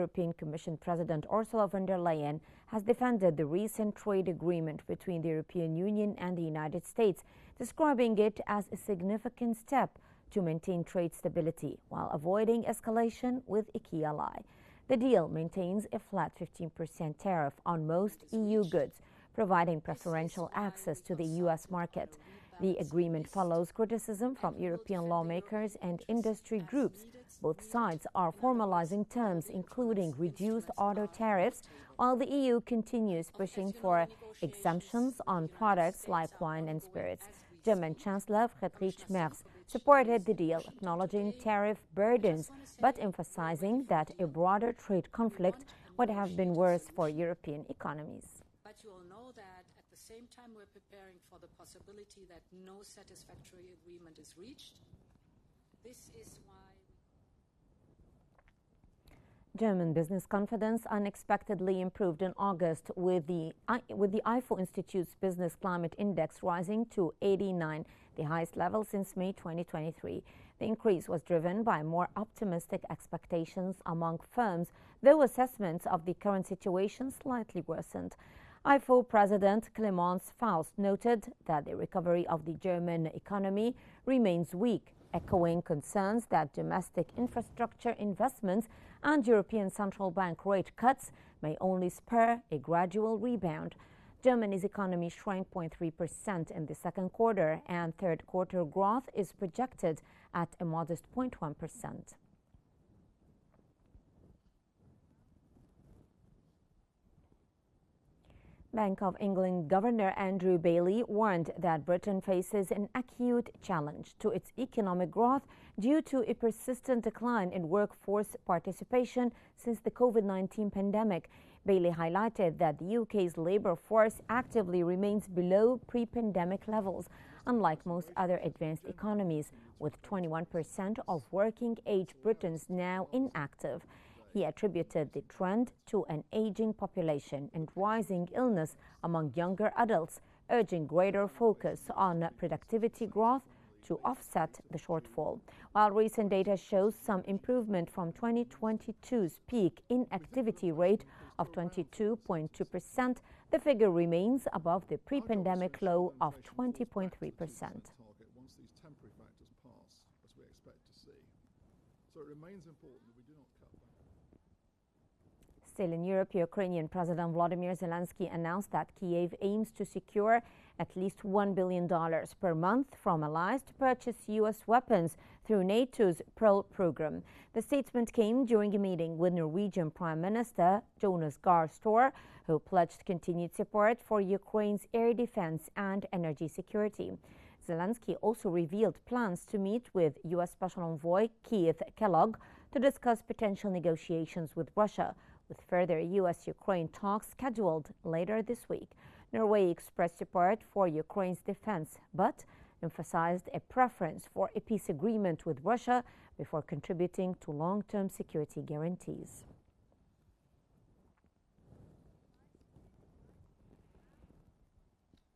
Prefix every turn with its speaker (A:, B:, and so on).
A: European Commission President Ursula von der Leyen has defended the recent trade agreement between the European Union and the United States, describing it as a significant step to maintain trade stability while avoiding escalation with a key ally. The deal maintains a flat 15% tariff on most EU goods, providing preferential access to the U.S. market. The agreement follows criticism from European lawmakers and industry groups. Both sides are formalizing terms, including reduced auto tariffs, while the EU continues pushing for exemptions on products like wine and spirits. German Chancellor Friedrich Merz supported the deal, acknowledging tariff burdens, but emphasizing that a broader trade conflict would have been worse for European economies.
B: But you all know that at the same time we're preparing for the possibility that no satisfactory agreement is reached. This is why
A: German business confidence unexpectedly improved in August, with the IFO Institute's Business Climate Index rising to 89, the highest level since May 2023. The increase was driven by more optimistic expectations among firms, though assessments of the current situation slightly worsened. IFO President Clemens Faust noted that the recovery of the German economy remains weak, echoing concerns that domestic infrastructure investments and European Central Bank rate cuts may only spur a gradual rebound. Germany's economy shrank 0.3% in the second quarter, and third quarter growth is projected at a modest 0.1%. Bank of England Governor Andrew Bailey warned that Britain faces an acute challenge to its economic growth due to a persistent decline in workforce participation since the COVID-19 pandemic. Bailey highlighted that the UK's labour force actively remains below pre-pandemic levels, unlike most other advanced economies, with 21% of working-age Britons now inactive. He attributed the trend to an aging population and rising illness among younger adults, urging greater focus on productivity growth to offset the shortfall. While recent data shows some improvement from 2022's peak inactivity rate of 22.2%, the figure remains above the pre-pandemic low of 20.3%.
C: Once these temporary factors pass, as we expect to see. So it remains important that we do not cut back.
A: Still in Europe, Ukrainian President Volodymyr Zelensky announced that Kyiv aims to secure at least $1 billion per month from allies to purchase U.S. weapons through NATO's Pearl program. The statement came during a meeting with Norwegian Prime Minister Jonas Gahr Støre, who pledged continued support for Ukraine's air defense and energy security. Zelensky also revealed plans to meet with U.S. Special Envoy Keith Kellogg to discuss potential negotiations with Russia, with further U.S.-Ukraine talks scheduled later this week. Norway expressed support for Ukraine's defense, but emphasized a preference for a peace agreement with Russia before contributing to long-term security guarantees.